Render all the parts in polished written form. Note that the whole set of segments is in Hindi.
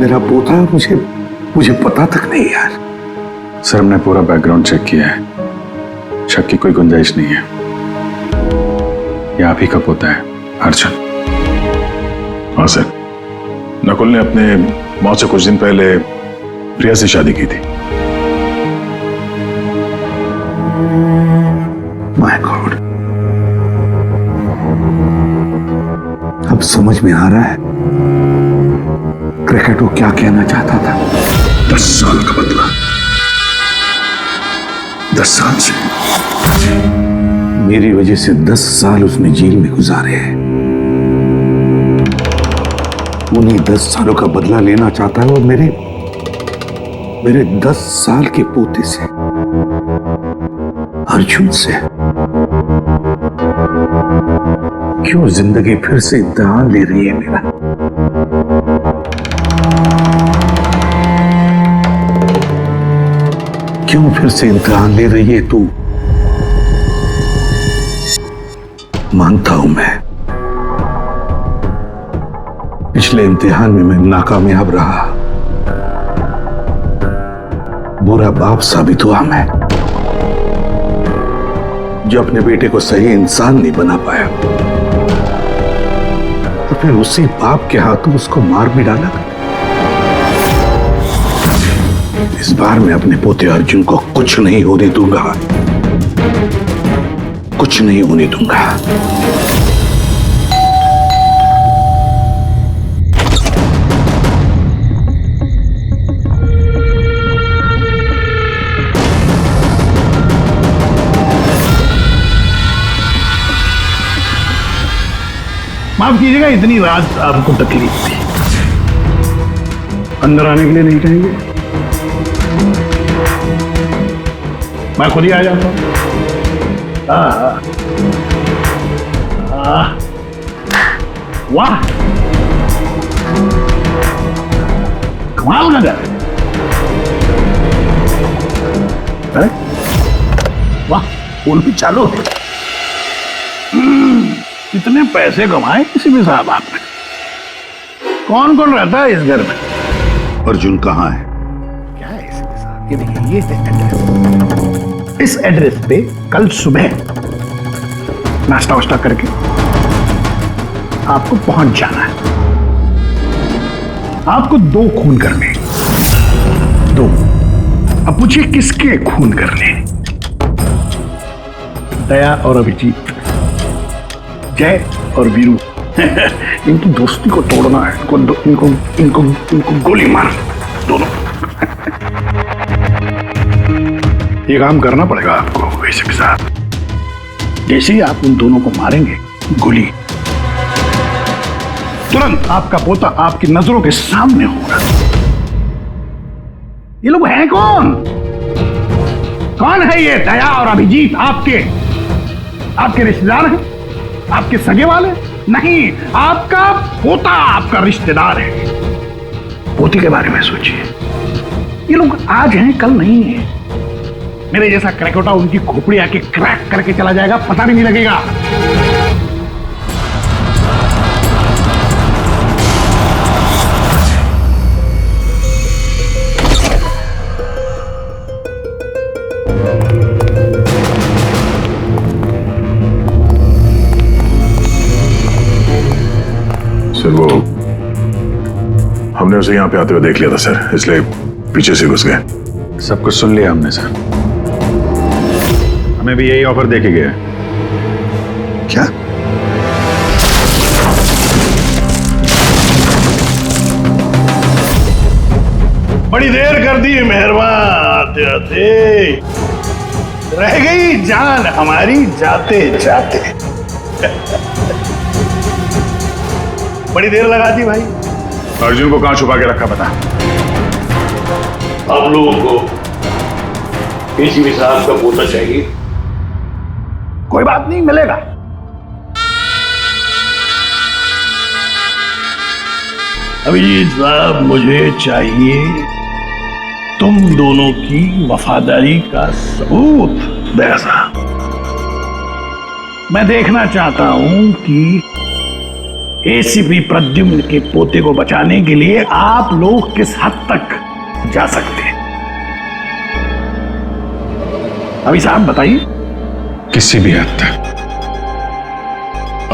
मेरा पोता है, मुझे पता तक नहीं यार। सर हमने पूरा बैकग्राउंड चेक किया है, शक की कोई गुंजाइश नहीं है। ये आप ही का पोता है अर्जुन। हाँ सर, नकुल ने अपने मौत से कुछ दिन पहले प्रिया से शादी की थी। माय गॉड, अब समझ में आ रहा है क्रिकेट वो क्या कहना चाहता था। 10 साल का बदला, 10 साल से। मेरी वजह से 10 साल उसने जेल में गुजारे हैं। उन्हीं 10 सालों का बदला लेना चाहता है वो मेरे 10 साल के पोते से, अर्जुन से। क्यों जिंदगी फिर से इम्तिहान ले रही है मेरा? क्यों फिर से इम्तिहान ले रही है तू? मानता हूं मैं, पिछले इम्तिहान में मैं नाकामयाब रहा, बुरा बाप साबित हुआ मैं, जो अपने बेटे को सही इंसान नहीं बना पाया। तो फिर उसी बाप के हाथों उसको मार भी डाला। इस बार मैं अपने पोते अर्जुन को कुछ नहीं होने दूंगा, कुछ नहीं होने दूंगा। माफ कीजिएगा, इतनी रात आपको तकलीफ थी। अंदर आने के लिए नहीं कहेंगे? मैं खुद ही आ जाता हूं। वाह, कमाल नजर। वाह, फूल भी चालू है। कितने पैसे कमाए किसी भी साहब आपने? कौन कौन रहता है इस घर में? अर्जुन कहाँ है? क्या है इसमें साहब? ये देखिए, ये है एड्रेस। इस एड्रेस पे कल सुबह नाश्ता वाश्ता करके आपको पहुंच जाना है। आपको 2 खून करने, 2। अब पूछिए किसके खून करने? दया और अभिजीत, जय और वीरू। इनकी दोस्ती को तोड़ना है। इनको गोली मार दोनों। ये काम करना पड़ेगा आपको वैसे के साथ। जैसे ही आप उन दोनों को मारेंगे गोली, तुरंत आपका पोता आपकी नजरों के सामने होगा। ये लोग हैं कौन? कौन है ये दया और अभिजीत? आपके रिश्तेदार हैं? आपके सगे वाले? नहीं, आपका पोता आपका रिश्तेदार है। पोती के बारे में सोचिए। ये लोग आज हैं कल नहीं है। मेरे जैसा क्रैकोटा उनकी खोपड़ी आके क्रैक करके चला जाएगा, पता भी नहीं लगेगा। सर वो हमने उसे यहाँ पे आते हुए देख लिया था सर, इसलिए पीछे से घुस गए। सब कुछ सुन लिया हमने सर, हमें भी यही ऑफर देके गया। क्या? बड़ी देर कर दी मेहरबान, आते आते रह गई जान हमारी जाते जाते। बड़ी देर लगा दी भाई। अर्जुन को कहाँ छुपा के रखा पता? आप लोगों को एसीपी साहब का पोता चाहिए? कोई बात नहीं, मिलेगा। अभिजीत साहब, मुझे चाहिए तुम दोनों की वफादारी का सबूत। दया साहब, मैं देखना चाहता हूं कि एसीपी प्रद्युम्न के पोते को बचाने के लिए आप लोग किस हद तक जा सकते हैं? अभी साहब बताइए। किसी भी हद तक।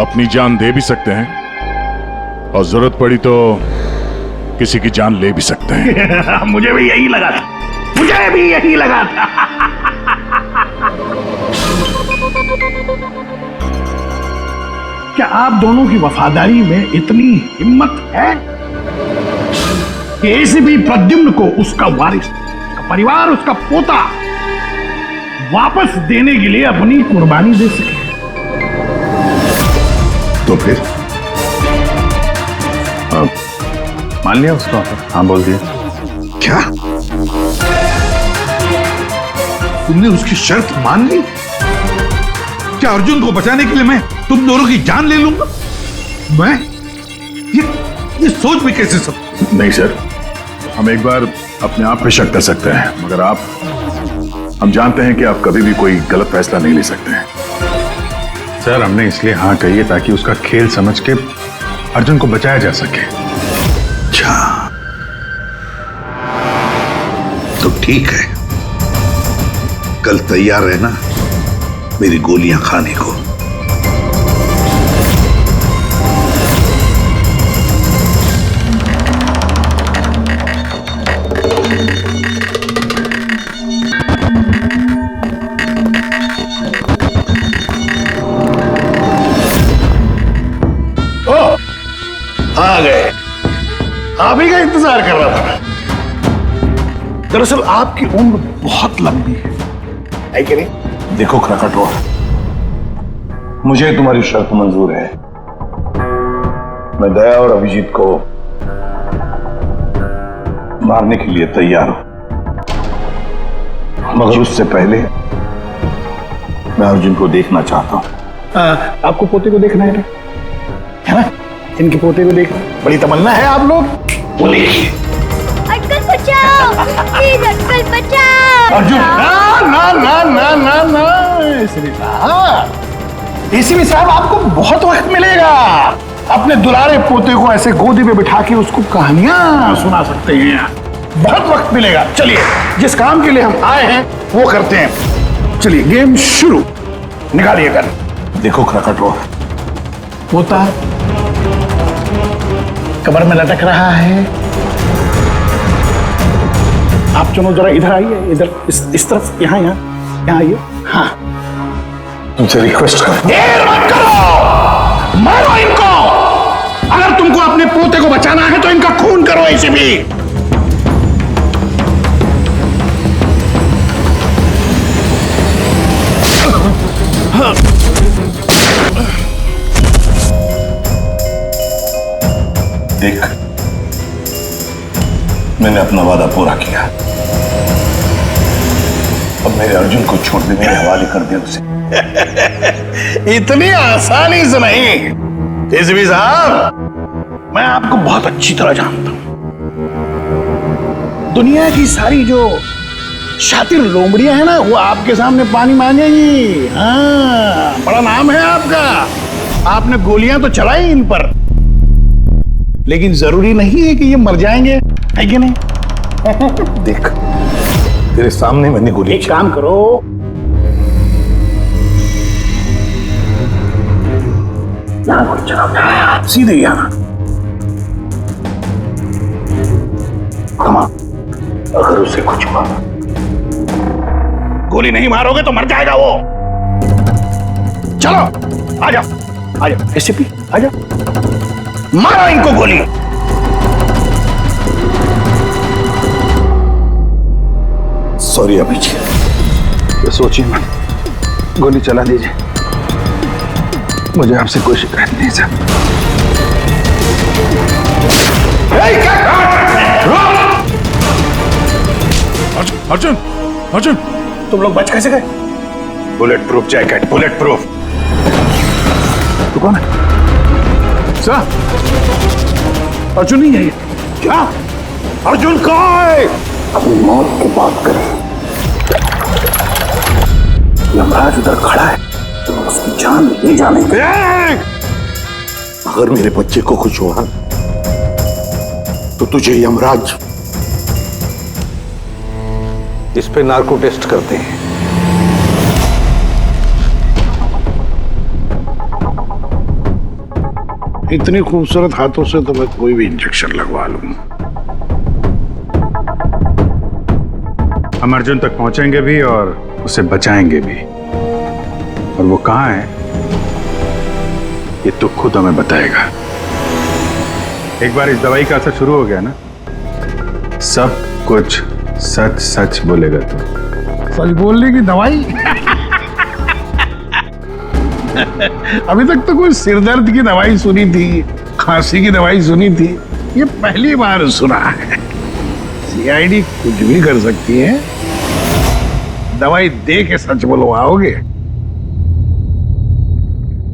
अपनी जान दे भी सकते हैं और जरूरत पड़ी तो किसी की जान ले भी सकते हैं। मुझे भी यही लगा था, मुझे भी यही लगा था। क्या आप दोनों की वफादारी में इतनी हिम्मत है कि एसीपी प्रद्युम्न को उसका वारिस, उसका परिवार, उसका पोता वापस देने के लिए अपनी कुर्बानी दे सके? तो फिर मान लिया उसको? हाँ बोल दिया। क्या तुमने उसकी शर्त मान ली? क्या अर्जुन को बचाने के लिए मैं तुम दोनों की जान ले लूंगा? मैं ये सोच भी कैसे सकता? नहीं सर, हम एक बार अपने आप पे शक कर सकते हैं, मगर हम जानते हैं कि आप कभी भी कोई गलत फैसला नहीं ले सकते हैं। सर हमने इसलिए हाँ कही है ताकि उसका खेल समझ के अर्जुन को बचाया जा सके। अच्छा तो ठीक है, कल तैयार रहना मेरी गोलियां खाने को। आ गए, आप ही का इंतजार कर रहा था। दरअसल आपकी उम्र बहुत लंबी है कि नहीं? देखो खरकटवा, मुझे तुम्हारी शर्त मंजूर है। मैं दया और अभिजीत को मारने के लिए तैयार हूं, मगर उससे पहले मैं अर्जुन को देखना चाहता हूं। आपको पोते को देखना है ना? इनके पोते को देखना बड़ी तमन्ना है आप लोग। वो देखिए, अटकल बचाओ, प्लीज अटकल बचाओ। अर्जुन ना ना ना ना ना ना, एसीपी साहब आपको बहुत वक्त मिलेगा। अपने दुलारे पोते को ऐसे गोदी में बिठा के उसको कहानियां सुना सकते हैं, बहुत वक्त मिलेगा। चलिए, जिस काम के लिए हम आए हैं वो करते हैं। चलिए गेम शुरू, निकालिए गन। देखो खरकटवा, पोता कमर में लटक रहा है। आप दोनों जरा इधर आइए, इधर इस तरफ, यहाँ आइए। हाँ, तुमसे रिक्वेस्ट कर, देर मत करो, मारो इनको। अगर तुमको अपने पोते को बचाना है तो इनका खून करो। इसे भी देख, मैंने अपना वादा पूरा किया। अब मेरे अर्जुन को छोड़ दे, मेरे हवाले कर दे उसे। इतनी आसानी से नहीं एसीपी साहब, मैं आपको बहुत अच्छी तरह जानता हूं। दुनिया की सारी जो शातिर लोमड़ियां हैं ना, वो आपके सामने पानी मांगेंगी। हाँ, बड़ा नाम है आपका, आपने गोलियां तो चलाई इन पर, लेकिन जरूरी नहीं है कि ये मर जाएंगे, है कि नहीं? देख, तेरे सामने मैंने गोली। एक काम करो, यहां गोली चलाओ, सीधे यहां। अगर उसे कुछ हुआ, गोली नहीं मारोगे तो मर जाएगा वो। चलो, आ जाओ एसीपी, आ जाओ, मारो इनको गोली। सॉरी अभिजीत, सोचिए मत, गोली चला दीजिए, मुझे आपसे कोई शिकायत नहीं सर। अर्जुन, अर्जुन, तुम लोग बच कैसे गए? Bullet proof jacket, bullet proof. तू कौन है? सर, अर्जुन नहीं है ये। क्या? अर्जुन कहाँ है? अपनी मौत की बात करें, यमराज उधर खड़ा है, तो उसकी जान ले जाने। अगर मेरे बच्चे को कुछ हुआ तो तुझे यमराज इस पे नार्को टेस्ट करते हैं। इतनी खूबसूरत हाथों से तो मैं कोई भी इंजेक्शन लगवा लूं। हम अर्जुन तक पहुंचेंगे भी और उसे बचाएंगे भी। और वो कहाँ है ये तो खुद हमें बताएगा। एक बार इस दवाई का असर शुरू हो गया ना, सब कुछ सच सच बोलेगा तू। सच बोलने की दवाई? अभी तक तो कोई सिरदर्द की दवाई सुनी थी, खांसी की दवाई सुनी थी, ये पहली बार सुना है। सीआईडी कुछ भी कर सकती है। दवाई दे के सच बुलवाओगे?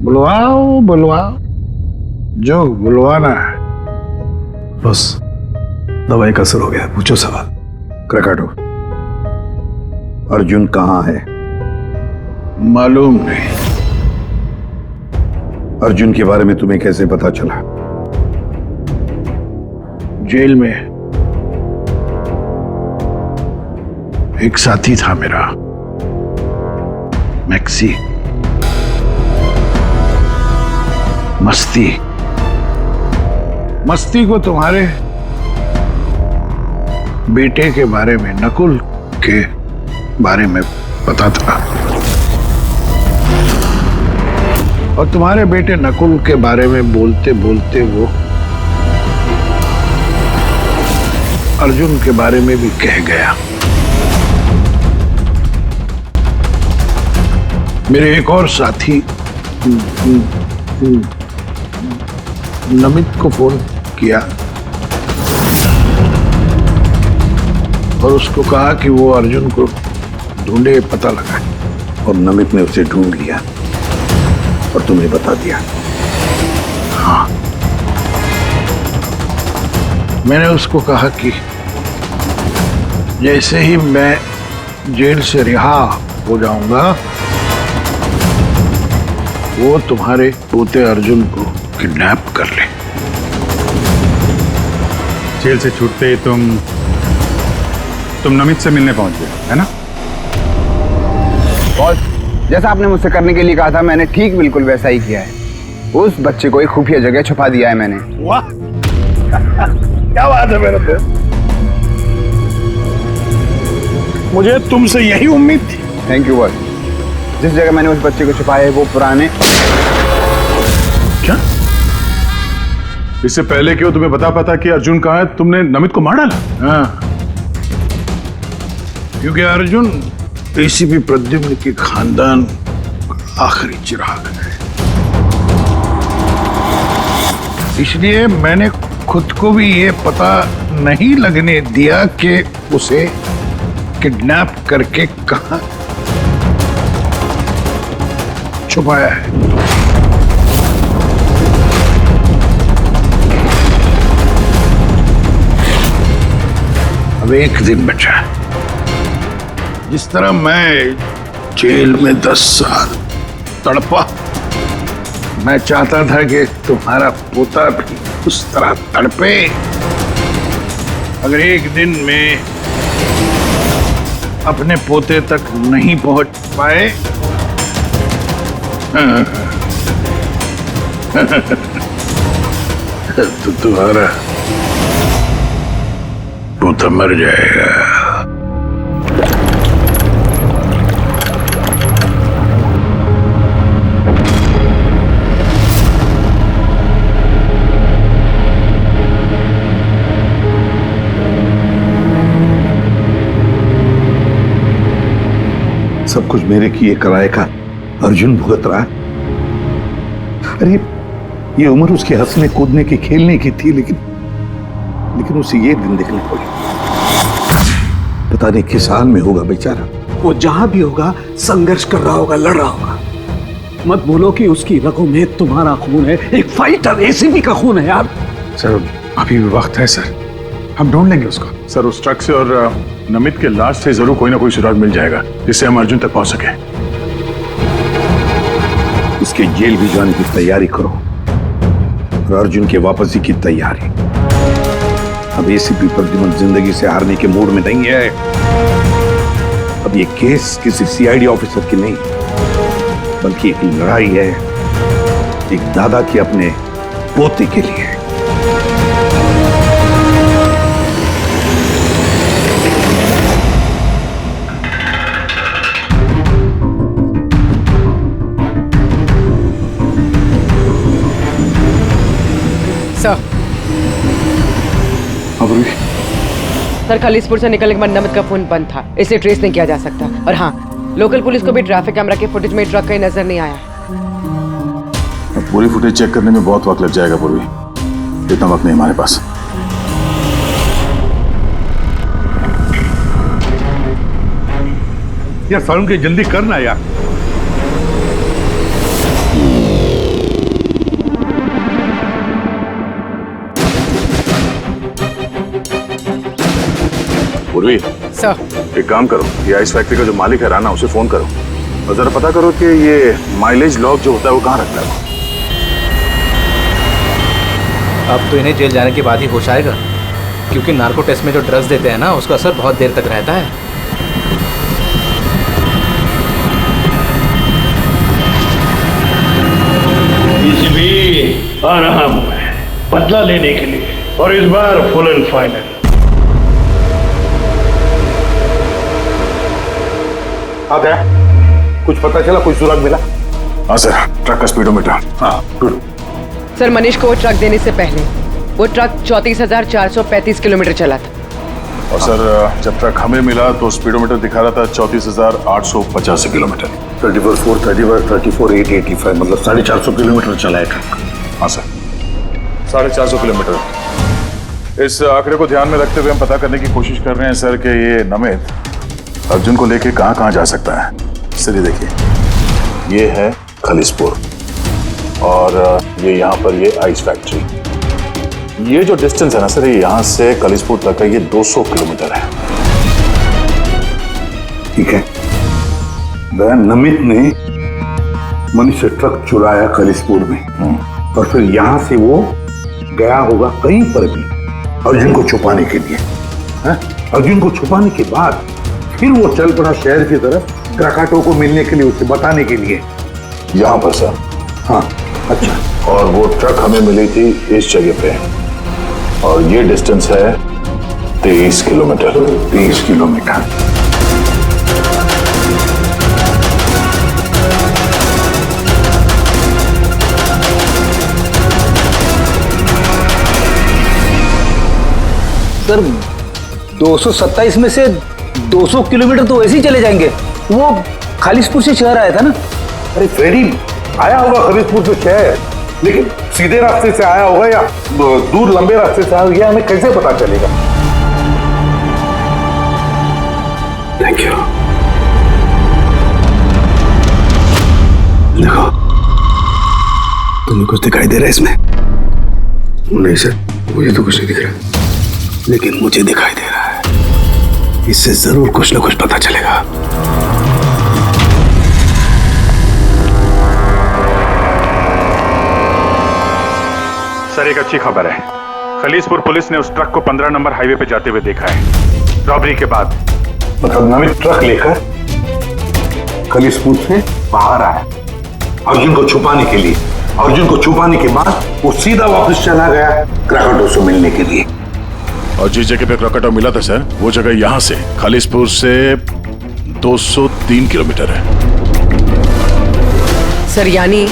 बुलवाओ बुलवाओ, जो बुलवाना है। बस दवाई का असर हो गया, पूछो सवाल। क्रकाटो, अर्जुन कहाँ है? मालूम नहीं। अर्जुन के बारे में तुम्हें कैसे पता चला? जेल में एक साथी था मेरा, मैक्सी। मस्ती को तुम्हारे बेटे के बारे में, नकुल के बारे में पता था, और तुम्हारे बेटे नकुल के बारे में बोलते बोलते वो अर्जुन के बारे में भी कह गया। मेरे एक और साथी नमित को फोन किया और उसको कहा कि वो अर्जुन को ढूंढे, पता लगा। और नमित ने उसे ढूंढ लिया और तुम्हें बता दिया? हाँ, मैंने उसको कहा कि जैसे ही मैं जेल से रिहा हो जाऊंगा वो तुम्हारे पोते अर्जुन को किडनैप कर ले। जेल से छूटते ही तुम नमित से मिलने पहुंच गए, है ना? बॉस, जैसा आपने मुझसे करने के लिए कहा था मैंने ठीक बिल्कुल वैसा ही किया है। उस बच्चे को एक खुफिया जगह छुपा दिया है मैंने। वाह, क्या बात है मेरे दोस्त, मुझे तुमसे यही उम्मीद थी। Thank you boss. जिस जगह मैंने उस बच्चे को छुपाया है वो पुराने। क्या? इससे पहले क्यों तुम्हें पता कि अर्जुन कहाँ है, तुमने नमित को मार डाला? हाँ, क्योंकि अर्जुन एसीपी प्रद्युम्न के खानदान का आखिरी चिराग है, इसलिए मैंने खुद को भी ये पता नहीं लगने दिया कि उसे किडनैप करके कहां छुपाया है। अब एक दिन बचा है। जिस तरह मैं जेल में 10 साल तड़पा, मैं चाहता था कि तुम्हारा पोता भी उस तरह तड़पे। अगर एक दिन में अपने पोते तक नहीं पहुंच पाए तो तुम्हारा पोता मर जाएगा। सब कुछ मेरे किए कराए का अर्जुन भुगत रहा। अरे ये उम्र उसके हंसने कूदने की, खेलने की थी, लेकिन उसे ये दिन देखने पड़े। पता नहीं किस हाल में होगा बेचारा। वो जहां भी होगा संघर्ष कर रहा होगा, लड़ रहा होगा। मत भूलो कि उसकी रगों में तुम्हारा खून है, एक फाइटर एसीपी का खून है यार। सर अभी भी वक्त है सर, हम ढूंढ लेंगे उसको। सर उस ट्रक से और नमित के लाश से जरूर कोई ना कोई सुराग मिल जाएगा जिससे हम अर्जुन तक पहुंच सके। उसके जेल भी जाने की तैयारी करो। और अर्जुन की वापसी की तैयारी। अब एसीपी प्रद्युमन जिंदगी से हारने के मूड में नहीं है। अब ये केस किसी सीआईडी ऑफिसर की नहीं, बल्कि एक लड़ाई है एक दादा के अपने पोते के लिए। सर खलीसपुर से निकलने के बाद नमित का फोन बंद था, इसलिए ट्रेस नहीं किया जा सकता। और हाँ, लोकल पुलिस को भी ट्रैफिक कैमरा के फुटेज में ट्रक कहीं नजर नहीं आया। अब पूरी फुटेज चेक करने में बहुत वक्त लग जाएगा पूर्वी, इतना वक्त नहीं हमारे पास। यार सारुण के जल्दी करना यार। पूर्वी, सर एक काम करो, ये आइस फैक्ट्री का जो मालिक है राना, उसे फोन करो और जरा पता करो कि ये माइलेज लॉग जो होता है वो कहाँ रखता है। अब तो इन्हें जेल जाने के बाद ही होश आएगा, क्योंकि नार्को टेस्ट में जो ड्रग्स देते हैं ना, उसका असर बहुत देर तक रहता है। इसलिए आ रहा हूं मैं बदला लेने के लिए, और इस बार फुल एंड फाइनल। कुछ पता चला, कुछ सुराग मिला? हाँ सर, ट्रक का स्पीडोमीटर। हाँ गुड। सर मनीष को वो ट्रक देने से पहले वो ट्रक 34,435 किलोमीटर चला था। और सर जब ट्रक हमें मिला तो स्पीडोमीटर दिखा रहा था 34,885 किलोमीटर। 34,885 मतलब 450 किलोमीटर चला है ट्रक। हाँ सर, 450 किलोमीटर। इस आंकड़े को ध्यान में रखते हुए हम पता करने की कोशिश कर रहे हैं सर कि ये नमित अर्जुन को लेके कहाँ कहाँ जा सकता है। सर ये देखिए, ये है खलीसपुर और ये यहाँ पर ये आइस फैक्ट्री। ये जो डिस्टेंस है ना सर, ये यहाँ से खलीसपुर तक का ये 200 किलोमीटर है। ठीक है, नमित ने मनीष से ट्रक चुराया खलीसपुर में और फिर यहां से वो गया होगा कहीं पर भी अर्जुन को छुपाने के लिए। अर्जुन को छुपाने के बाद फिर वो चल पड़ा शहर की तरफ क्राकाटो को मिलने के लिए, उसे बताने के लिए। यहाँ पर सर? हाँ। अच्छा। और वो ट्रक हमें मिली थी इस जगह पे और ये डिस्टेंस है 23 किलोमीटर। 23 किलोमीटर। सर 227 में से 200 किलोमीटर तो वैसे ही चले जाएंगे। वो खालिसपुर से शहर आया था ना। अरे फ्रेडी, आया होगा खालिसपुर से शहर, लेकिन सीधे रास्ते से आया होगा या दूर लंबे रास्ते से आया होगा, हमें कैसे पता चलेगा? Thank you. देखो, तुम्हें कुछ दिखाई दे रहा है इसमें? नहीं सर, मुझे तो कुछ नहीं दिख रहा, लेकिन मुझे दिखाई दे रहा है। इससे जरूर कुछ ना कुछ पता चलेगा। सर एक अच्छी खबर है, खलीसपुर पुलिस ने उस ट्रक को 15 नंबर हाईवे पे जाते हुए देखा है रॉबरी के बाद। मतलब नमित ट्रक लेकर खलीसपुर से बाहर आया अर्जुन को छुपाने के लिए। अर्जुन को छुपाने के बाद वो सीधा वापस चला गया क्राकाटो से मिलने के लिए। और जिस जगह पे क्राकाटो मिला था सर, वो जगह यहाँ से खालिसपुर से 203 किलोमीटर है। सर यानी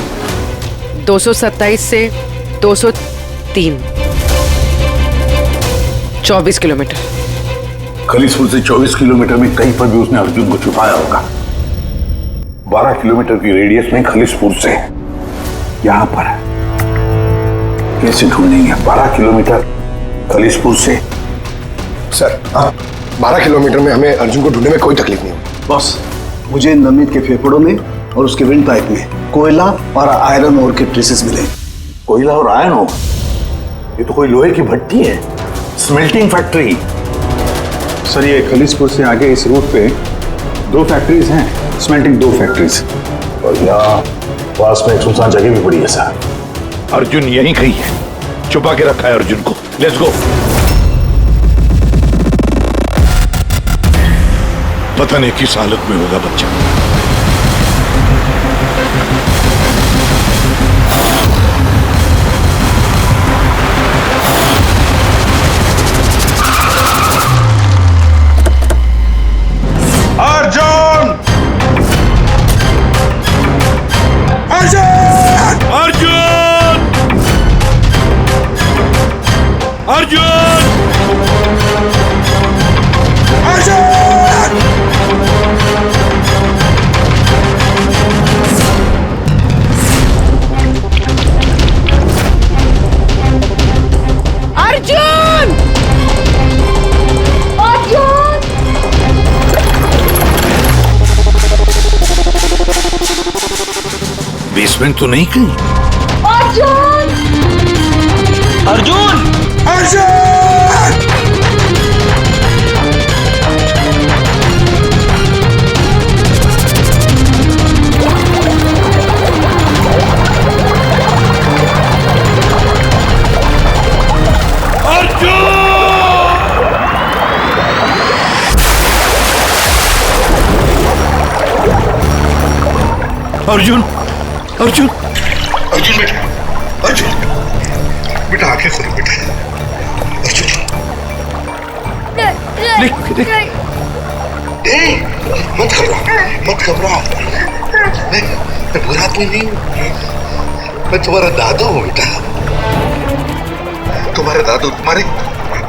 227 से 203, 24 किलोमीटर। खलीसपुर से 24 किलोमीटर में कहीं पर भी उसने अर्जुन को छुपाया होगा। 12 किलोमीटर की रेडियस में खलीसपुर से यहां पर कैसे ढूंढेंगे? 12 किलोमीटर खलीसपुर से। सर 12 किलोमीटर में हमें अर्जुन को ढूंढने में कोई तकलीफ नहीं होगी। बॉस, मुझे नमित के फेफड़ों में और उसके विंड पाइप में कोयला और आयरन ओर के ट्रेसेस मिले। कोयला और आयरन ओर? ये तो कोई लोहे की भट्टी है, स्मेल्टिंग फैक्ट्री। सर ये खलीसपुर से आगे इस रूट पे 2 फैक्ट्रीज हैं, स्मेल्टिंग 2 फैक्ट्रीज। और यहाँ पास में एक सुनसान जगह भी पड़ी है सर। अर्जुन यहीं कहीं है। छुपा के रखा है अर्जुन को। Let's go. पता नहीं किस हालत में होगा बच्चा। अर्जुन! अर्जुन! अर्जुन! अर्जुन! अर्जुन! अर्जुन! बेसमेंट तो नहीं कहीं? अर्जुन! अर्जुन! अर्जुन! अर्जुन! अर्जुन! अर्जुन बेटा, अर्जुन बेटा, आंखें खोलो बेटा। अर्जुन मत घबराओ। मैं बुरा आदमी नहीं हूँ। मैं तुम्हारा दादू हूँ बेटा। तुम्हारे दादू, तुम्हारे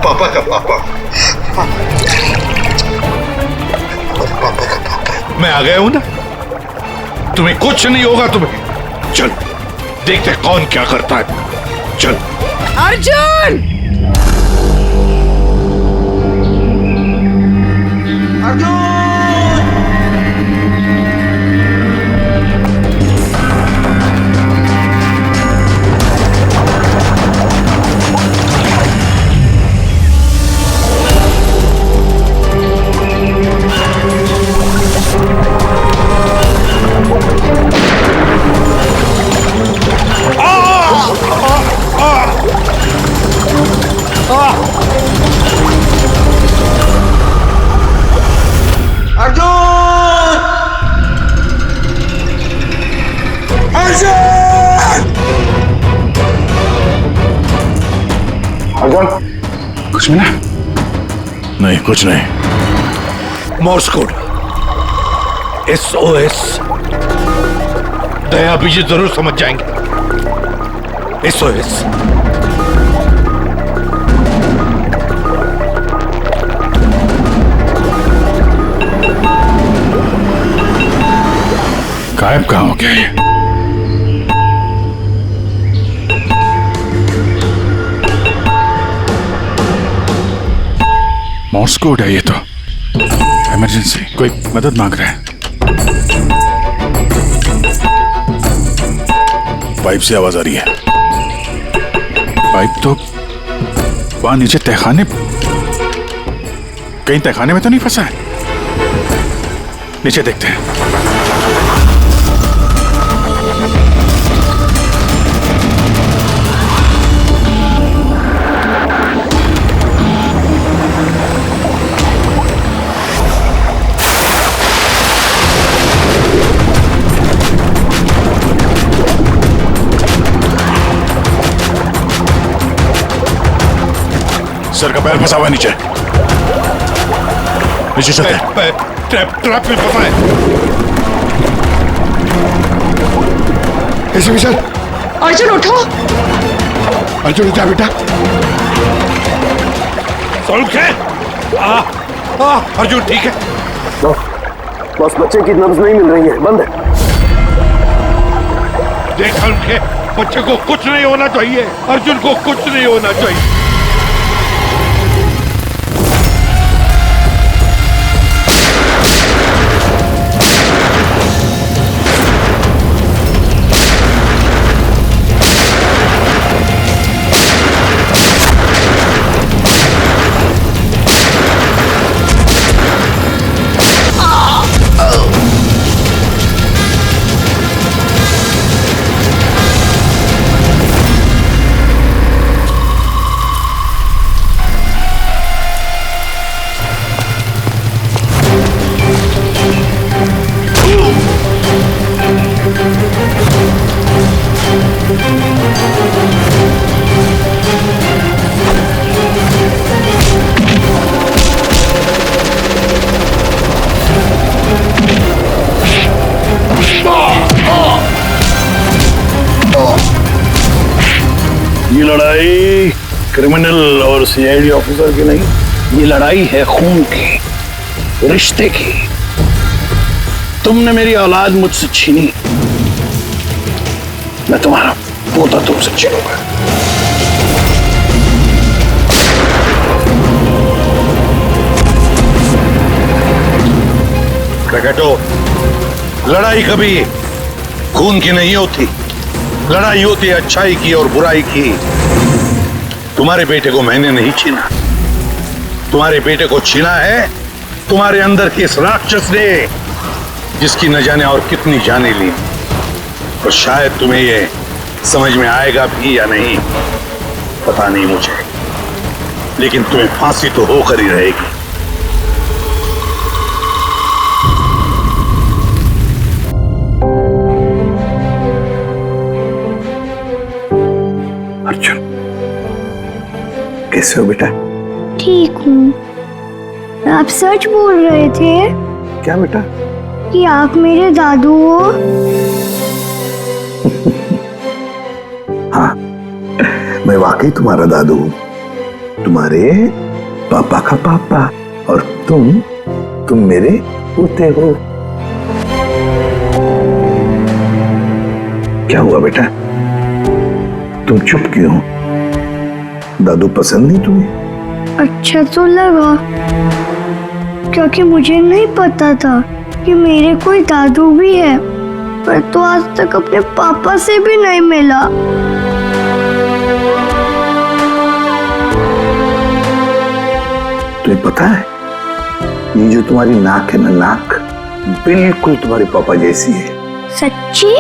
पापा का पापा। पापा का पापा। मैं आ गया हूँ ना, तुम्हें कुछ नहीं होगा। तुम्हें चल देखते कौन क्या करता है। चल। अर्जुन! कुछ मिला? नहीं, कुछ नहीं। Morse code SOS। दया भी जरूर समझ जाएंगे। SOS। गायब कहाँ हो गया ये? मॉर्स कोड है ये तो। इमरजेंसी, कोई मदद मांग रहा है। पाइप से आवाज आ रही है। पाइप तो वहां नीचे तहखाने, कहीं तहखाने में तो नहीं फंसा है? नीचे देखते हैं। सर का पैर फंसा हुआ है नीचे। नीचे चलते हैं। ट्रैप में फंसा है। ऐसे भी सर। अर्जुन उठो। अर्जुन उठा बेटा। अर्जुन ठीक है? बस बच्चे की नब्ज नहीं मिल रही है, बंद है। देखा उनके बच्चे को कुछ नहीं होना चाहिए। अर्जुन को कुछ नहीं होना चाहिए। क्रिमिनल और सीआईडी ऑफिसर की नहीं, ये लड़ाई है खून की, रिश्ते की। तुमने मेरी औलाद मुझसे छीनी, मैं तुम्हारा पोता तुमसे छीनूंगा। प्रकटो, लड़ाई कभी खून की नहीं होती, लड़ाई होती है अच्छाई की और बुराई की। तुम्हारे बेटे को मैंने नहीं छीना, तुम्हारे बेटे को छीना है तुम्हारे अंदर के इस राक्षस ने, जिसकी न जाने और कितनी जाने ली। और शायद तुम्हें ये समझ में आएगा भी या नहीं पता नहीं मुझे, लेकिन तुम्हें फांसी तो होकर ही रहेगी। अर्जुन, कैसे हो बेटा? ठीक हूँ। आप सच बोल रहे थे क्या बेटा? कि आप मेरे दादू हो? हाँ, मैं वाकई तुम्हारा दादू हूँ, तुम्हारे पापा का पापा, और तुम मेरे पोते हो। क्या हुआ बेटा, तुम चुप क्यों हो? दादू पसंद नहीं तुम्हें? अच्छा तो लगा, क्योंकि मुझे नहीं पता था कि मेरे कोई दादू भी है। पर तो आज तक अपने पापा से भी नहीं मिला। तुम्हें पता है, ये जो तुम्हारी नाक है ना, नाक बिल्कुल तुम्हारे पापा जैसी है। सच्ची?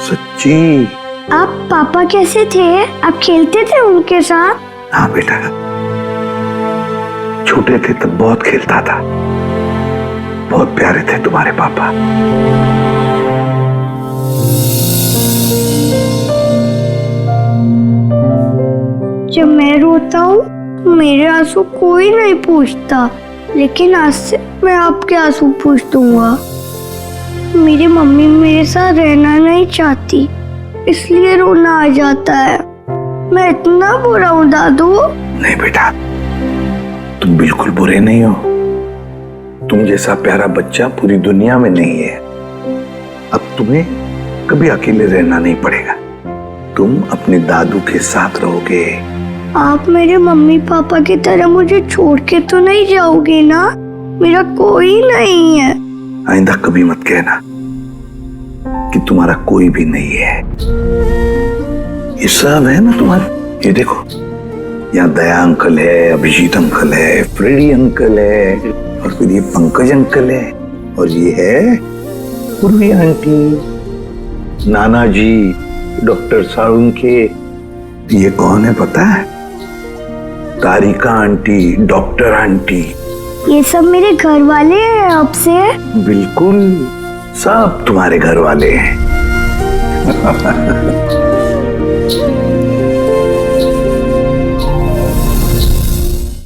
सच्ची। आप पापा कैसे थे? आप खेलते थे उनके साथ? हाँ बेटा, छोटे थे तब बहुत खेलता था, बहुत प्यारे थे तुम्हारे पापा। जब मैं रोता हूँ मेरे आंसू कोई नहीं पूछता, लेकिन आज से मैं आपके आंसू पूछ दूंगा। मेरी मम्मी मेरे साथ रहना नहीं चाहती, इसलिए रोना आ जाता है। मैं इतना बुरा हूँ दादू? नहीं बेटा, तुम बिल्कुल बुरे नहीं हो। तुम जैसा प्यारा बच्चा पूरी दुनिया में नहीं है। अब तुम्हें कभी अकेले रहना नहीं पड़ेगा, तुम अपने दादू के साथ रहोगे। आप मेरे मम्मी पापा की तरह मुझे छोड़ के तो नहीं जाओगे ना? मेरा कोई नहीं है। आइंदा कभी मत कहना कि तुम्हारा कोई भी नहीं है। ये सब है ना तुम्हारे। ये देखो, यहाँ दया अंकल है, अभिजीत अंकल है, फ्रेडी अंकल है, और फिर ये पंकज अंकल है, और ये है पूर्वी आंटी, नाना जी, डॉक्टर साळुंखे। ये कौन है पता है? तारिका आंटी, डॉक्टर आंटी। ये सब मेरे घर वाले हैं आपसे? बिल्कुल, सब तुम्हारे घर वाले हैं।